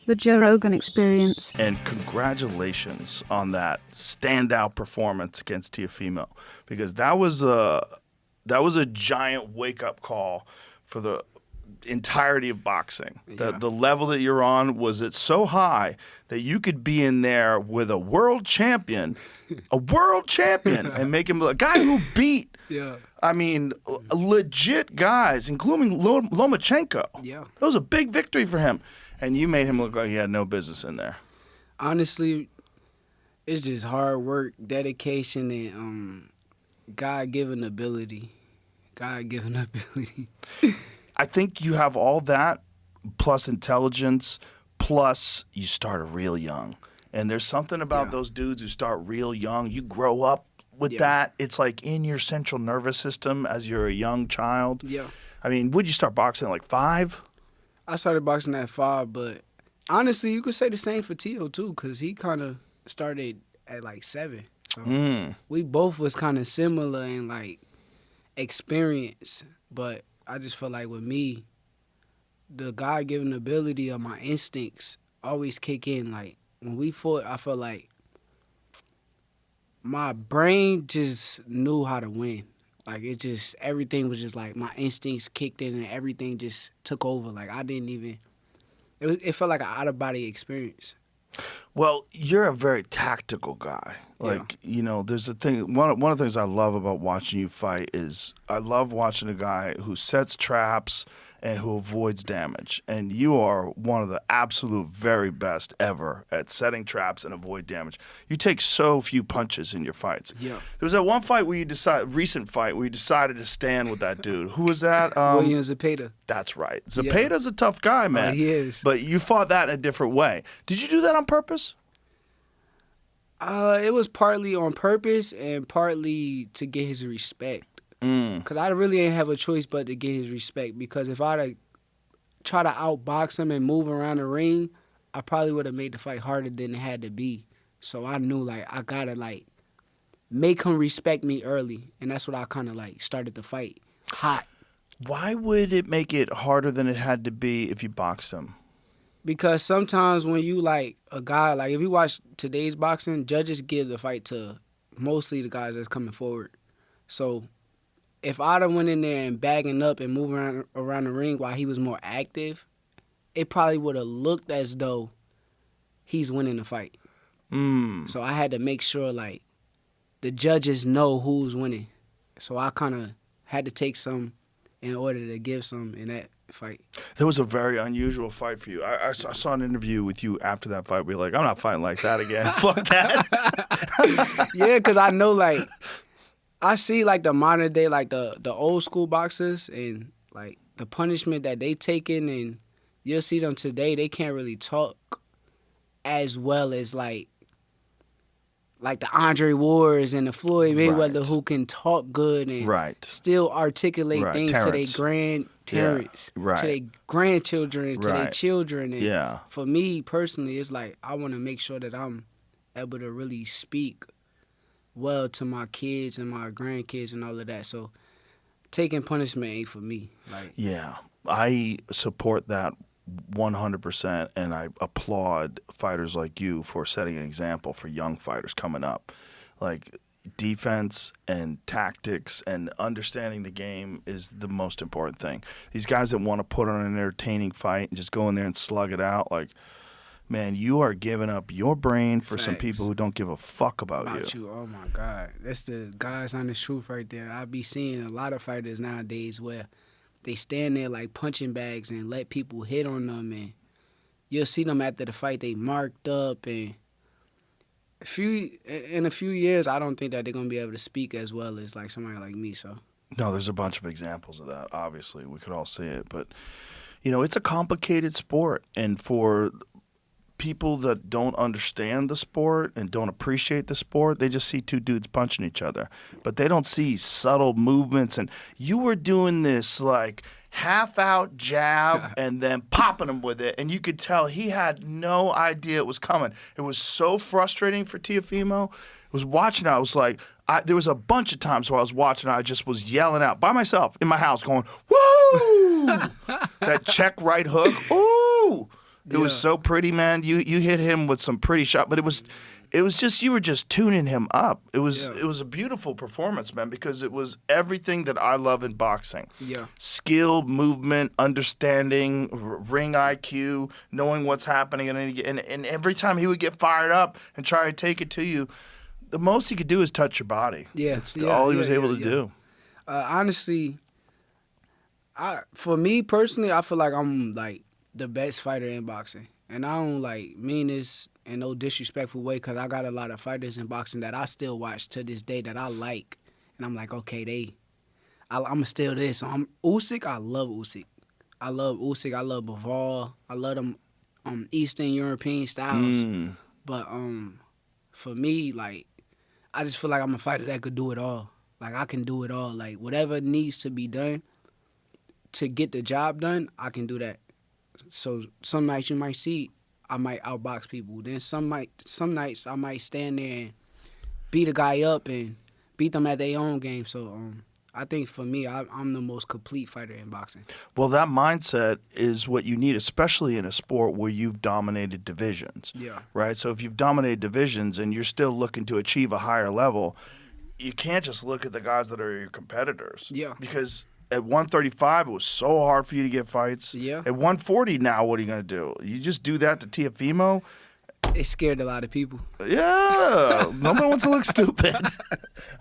The Joe Rogan Experience. And congratulations on that standout performance against Teofimo, because that was a giant wake-up call for the entirety of boxing. The level that you're on was it so high that you could be in there with a world champion, and make him a guy who beat. Yeah. I mean, legit guys, including Lomachenko. Yeah. That was a big victory for him. And you made him look like he had no business in there. Honestly, it's just hard work, dedication, and God-given ability. God-given ability. I think you have all that, plus intelligence, plus you started real young. And there's something about those dudes who start real young. You grow up with that. It's like in your central nervous system as you're a young child. Yeah. I mean, would you start boxing at like 5? I started boxing at 5, but honestly, you could say the same for Tio too, because he kind of started at like 7. So we both was kind of similar in like experience, but I just feel like with me, the God-given ability of my instincts always kick in. Like when we fought, I felt like my brain just knew how to win. Like it just, everything was just like my instincts kicked in and everything just took over. Like I didn't even, it felt like an out-of-body experience. Well, you're a very tactical guy. Like, you know, there's a thing, one of the things I love about watching you fight is I love watching a guy who sets traps and who avoids damage. And you are one of the absolute very best ever at setting traps and avoid damage. You take so few punches in your fights. Yeah. There was that one fight where recent fight where you decided to stand with that dude. Who was that? William Zepeda. That's right. Zepeda's a tough guy, man. He is. But you fought that in a different way. Did you do that on purpose? It was partly on purpose and partly to get his respect. Because I really ain't have a choice but to get his respect. Because if I'd try to outbox him and move around the ring, I probably would have made the fight harder than it had to be. So I knew, like, I got to, like, make him respect me early. And that's what I kind of, like, started the fight hot. Why would it make it harder than it had to be if you boxed him? Because sometimes when you, like, a guy, like, if you watch today's boxing, judges give the fight to mostly the guys that's coming forward. So if I'd have went in there and bagging up and moving around the ring while he was more active, it probably would have looked as though he's winning the fight. So I had to make sure, like, the judges know who's winning. So I kind of had to take some in order to give some in that fight. That was a very unusual fight for you. I saw an interview with you after that fight. We were like, I'm not fighting like that again. Fuck that. Yeah, because I know, like, I see, like, the modern day, like, the old school boxers and, like, the punishment that they taking, and you'll see them today, they can't really talk as well as, like the Andre Wards and the Floyd Mayweather who can talk good and still articulate things Terence. to their Terence, to their grandchildren, to their children. And for me personally, it's like I want to make sure that I'm able to really speak well to my kids and my grandkids and all of that. So taking punishment ain't for me. Like, yeah, I support that 100%, and I applaud fighters like you for setting an example for young fighters coming up. Like, defense and tactics and understanding the game is the most important thing. These guys that want to put on an entertaining fight and just go in there and slug it out, like, man, you are giving up your brain for some people who don't give a fuck about you. Oh, my God. That's the God's honest truth right there. I be seeing a lot of fighters nowadays where they stand there like punching bags and let people hit on them, and you'll see them after the fight, they marked up, and in a few years, I don't think that they're going to be able to speak as well as like somebody like me. So no, there's a bunch of examples of that, obviously. We could all see it. But, you know, it's a complicated sport, and for people that don't understand the sport and don't appreciate the sport, they just see two dudes punching each other. But they don't see subtle movements. And you were doing this, like, half-out jab and then popping him with it. And you could tell he had no idea it was coming. It was so frustrating for Teofimo. I was watching, I was like, there was a bunch of times where I was watching, I just was yelling out by myself in my house going, woo! That check right hook, ooh! It was so pretty, man. You hit him with some pretty shot, but it was just you were just tuning him up. It was a beautiful performance, man, because it was everything that I love in boxing. Yeah. Skill, movement, understanding, ring IQ, knowing what's happening, and every time he would get fired up and try to take it to you, the most he could do is touch your body. Yeah. It's all he was able to do. Honestly, for me personally, I feel like I'm like the best fighter in boxing, and I don't like mean this in no disrespectful way, because I got a lot of fighters in boxing that I still watch to this day that I like, and I'm like, okay, I'm still this. So Usyk. I love Usyk. I love Bivol. I love them Eastern European styles. But for me, like, I just feel like I'm a fighter that could do it all. Like, I can do it all. Like, whatever needs to be done to get the job done, I can do that. So some nights you might see I might outbox people. Then some nights I might stand there and beat a guy up and beat them at their own game. So I think for me, I'm the most complete fighter in boxing. Well, that mindset is what you need, especially in a sport where you've dominated divisions. Yeah. Right? So if you've dominated divisions and you're still looking to achieve a higher level, you can't just look at the guys that are your competitors. Yeah. Because at 135, it was so hard for you to get fights. Yeah. At 140 now, what are you going to do? You just do that to Teofimo? It scared a lot of people. Yeah. Nobody wants to look stupid.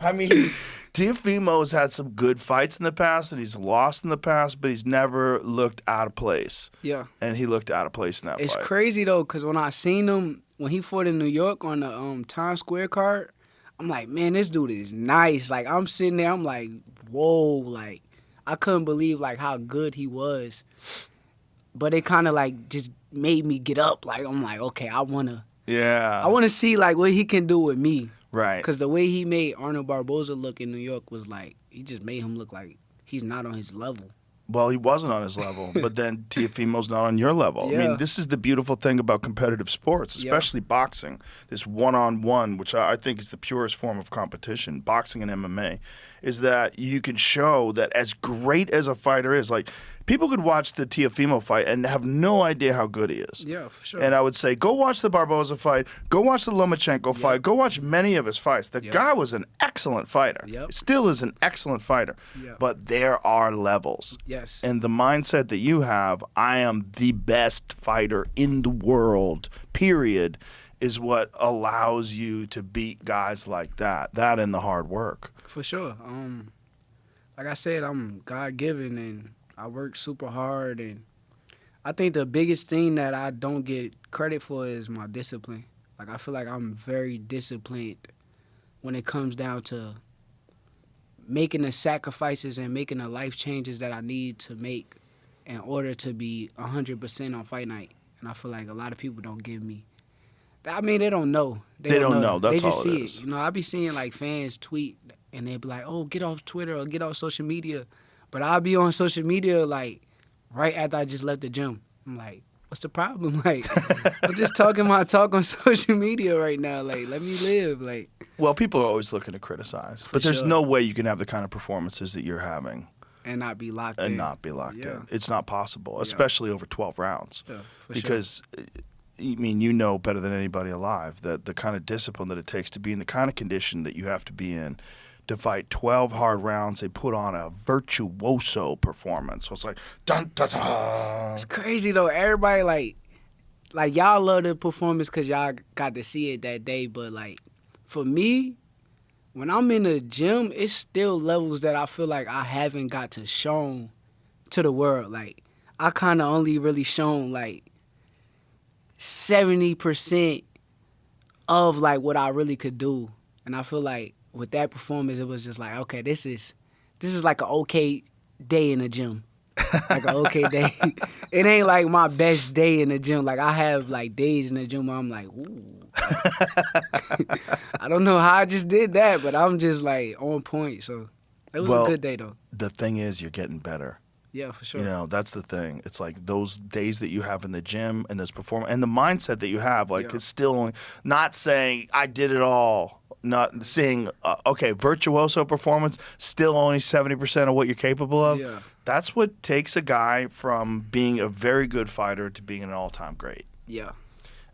I mean, Teofimo's had some good fights in the past, and he's lost in the past, but he's never looked out of place. Yeah. And he looked out of place in that fight. It's crazy, though, because when I seen him, when he fought in New York on the Times Square card, I'm like, man, this dude is nice. Like, I'm sitting there, I'm like, whoa, like, I couldn't believe, like, how good he was. But it kind of, like, just made me get up. Like, I'm like, okay, I want to see, like, what he can do with me. Right. Because the way he made Arnold Barboza look in New York was, like, he just made him look like he's not on his level. Well, he wasn't on his level, but then Teofimo's not on your level. Yeah. I mean, this is the beautiful thing about competitive sports, especially boxing, this one-on-one, which I think is the purest form of competition, boxing and MMA, is that you can show that as great as a fighter is, like, people could watch the Teofimo fight and have no idea how good he is. Yeah, for sure. And I would say, go watch the Barboza fight, go watch the Lomachenko fight, go watch many of his fights. The guy was an excellent fighter. Still is an excellent fighter. But there are levels. Yes. And the mindset that you have, I am the best fighter in the world, period, is what allows you to beat guys like that. That and the hard work. For sure. Like I said, I'm God-given and I work super hard, and I think the biggest thing that I don't get credit for is my discipline. Like, I feel like I'm very disciplined when it comes down to making the sacrifices and making the life changes that I need to make in order to be 100% on fight night. And I feel like a lot of people don't give me. I mean, they don't know. They don't know. That's they just all see it is. You know, I be seeing like fans tweet and they be like, "Oh, get off Twitter or get off social media." But I'll be on social media like right after I just left the gym. I'm like, what's the problem? Like, I'm just talking my talk on social media right now. Like, let me live. Like, well, people are always looking to criticize, but there's no way you can have the kind of performances that you're having and not be locked in. And not be locked in. It's not possible, especially over 12 rounds. Yeah, because, I mean, you know better than anybody alive that the kind of discipline that it takes to be in the kind of condition that you have to be in to fight 12 hard rounds. They put on a virtuoso performance. So it's like, dun, dun, dun. It's crazy, though. Everybody, like y'all love the performance because y'all got to see it that day. But, like, for me, when I'm in the gym, it's still levels that I feel like I haven't got to shown to the world. Like, I kind of only really shown, like, 70% of, like, what I really could do. And I feel like with that performance, it was just like, okay, this is like an okay day in the gym. Like an okay day. It ain't like my best day in the gym. Like, I have, like, days in the gym where I'm like, ooh. I don't know how I just did that, but I'm just, like, on point. So it was a good day, though. The thing is, you're getting better. Yeah, for sure. You know, that's the thing. It's like those days that you have in the gym and this performance and the mindset that you have, like, it's still not saying I did it all not seeing, virtuoso performance, still only 70% of what you're capable of. Yeah. That's what takes a guy from being a very good fighter to being an all-time great. Yeah.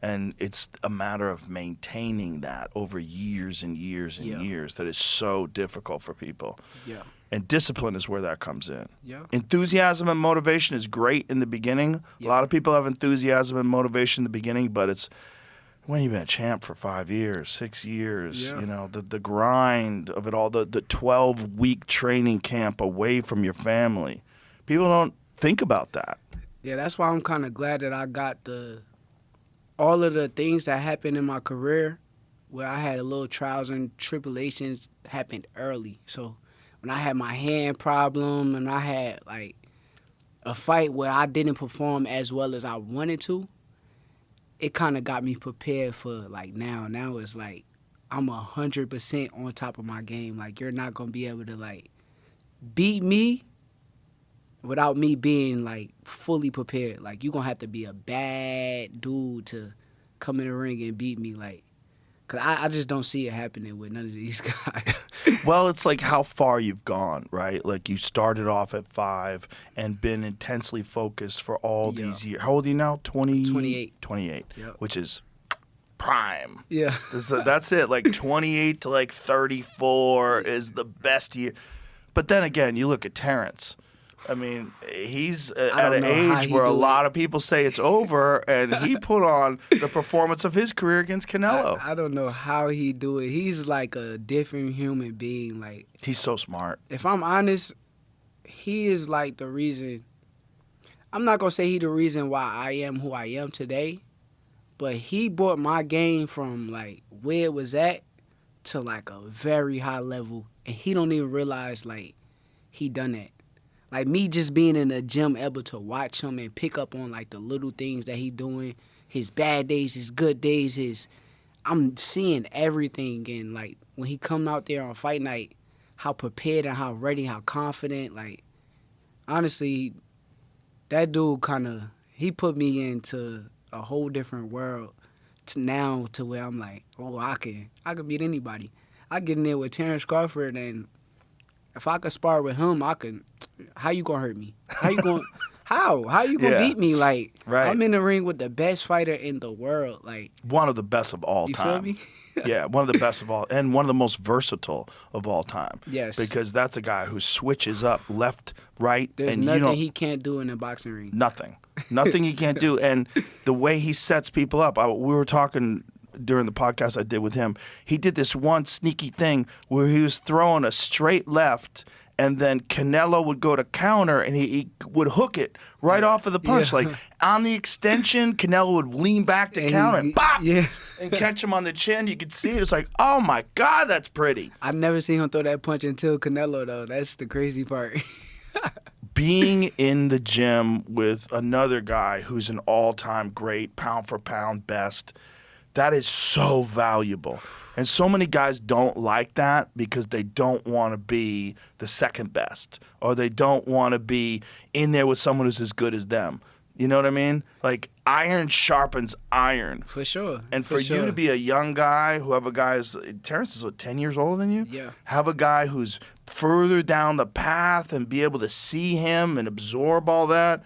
And it's a matter of maintaining that over years and years and years that is so difficult for people. Yeah. And discipline is where that comes in. Yeah. Enthusiasm and motivation is great in the beginning. Yeah. A lot of people have enthusiasm and motivation in the beginning, but it's when you've been a champ for 5 years, 6 years, Yeah. the grind of it all, the 12-week training camp away from your family. People don't think about that. Yeah, that's why I'm kind of glad that I got all of the things that happened in my career where I had a little trials and tribulations happened early. So when I had my hand problem and I had like a fight where I didn't perform as well as I wanted to, it kind of got me prepared for like now. Now it's like I'm 100% on top of my game. Like you're not going to be able to like beat me without me being like fully prepared. Like you're going to have to be a bad dude to come in the ring and beat me. Like, cause I just don't see it happening with none of these guys. Well, it's like how far you've gone, right? Like you started off at 5 and been intensely focused for all these years. How old are you now? 28. 28, Yep. which is prime. Yeah. That's it. Like 28 to like 34 is the best year. But then again, you look at Terence. I mean, he's at an age where a lot of people say it's over, and he put on the performance of his career against Canelo. I don't know how he do it. He's like a different human being. Like He's so smart. if I'm honest, he is like the reason. I'm not gonna say he the reason why I am who I am today, but he brought my game from like where it was at to like a very high level, and he don't even realize like he done that. Like me just being in the gym, able to watch him and pick up on like the little things that he doing, his bad days, his good days, I'm seeing everything. And like when he come out there on fight night, how prepared and how ready, how confident. Like honestly, that dude he put me into a whole different world to where I'm like, oh, I can beat anybody. I get in there with Terence Crawford, and if I could spar with him, I could. How you gonna hurt me? How you gonna beat me? Like right. I'm in the ring with the best fighter in the world. Like one of the best of all time. You feel me? Yeah, one of the best of all, and one of the most versatile of all time. Yes. Because that's a guy who switches up left, right. There's and nothing he can't do in a boxing ring. Nothing he can't do. And the way he sets people up, we were talking during the podcast I did with him. He did this one sneaky thing where he was throwing a straight left, and then Canelo would go to counter, and he would hook it right off of the punch. Yeah. Like on the extension, Canelo would lean back to counter and bop, and catch him on the chin. You could see it. It's like, oh my God, that's pretty. I've never seen him throw that punch until Canelo, though. That's the crazy part. Being in the gym with another guy who's an all-time great, pound-for-pound best, that is so valuable. And so many guys don't like that because they don't want to be the second best, or they don't want to be in there with someone who's as good as them. You know what I mean? Like, iron sharpens iron. For sure. And for you to be a young guy who have a guy Terence is 10 years older than you? Yeah. Have a guy who's further down the path and be able to see him and absorb all that,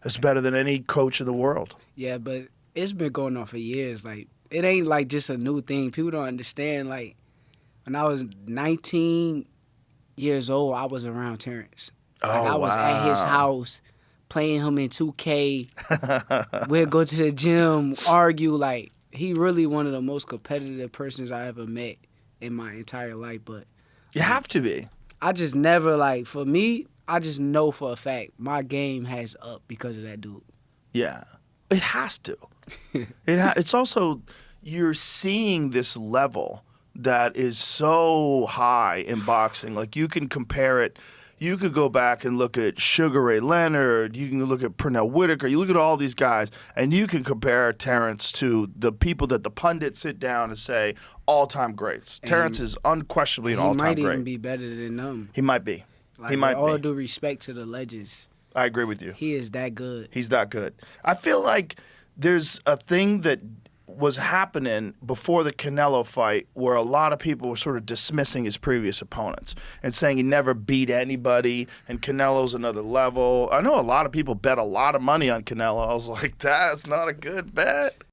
that's better than any coach in the world. Yeah, but it's been going on for years. Like, it ain't like just a new thing. People don't understand. Like, when I was 19 years old, I was around Terence. Like, I was at his house playing him in 2K. We'd go to the gym, argue. Like, he really one of the most competitive persons I ever met in my entire life. But you have to be. I just never, like, for me, I just know for a fact my game has up because of that dude. Yeah. It has to. It's also, you're seeing this level that is so high in boxing. Like, you can compare it. You could go back and look at Sugar Ray Leonard. You can look at Pernell Whitaker. You look at all these guys, and you can compare Terence to the people that the pundits sit down and say, all-time greats. And Terence is unquestionably an all-time great. He might even be better than them. He might be. Like, he might with all be. due respect to the legends. I agree with you. He is that good. He's that good. I feel like there's a thing that was happening before the Canelo fight where a lot of people were sort of dismissing his previous opponents and saying he never beat anybody and Canelo's another level. I know a lot of people bet a lot of money on Canelo. I was like, that's not a good bet.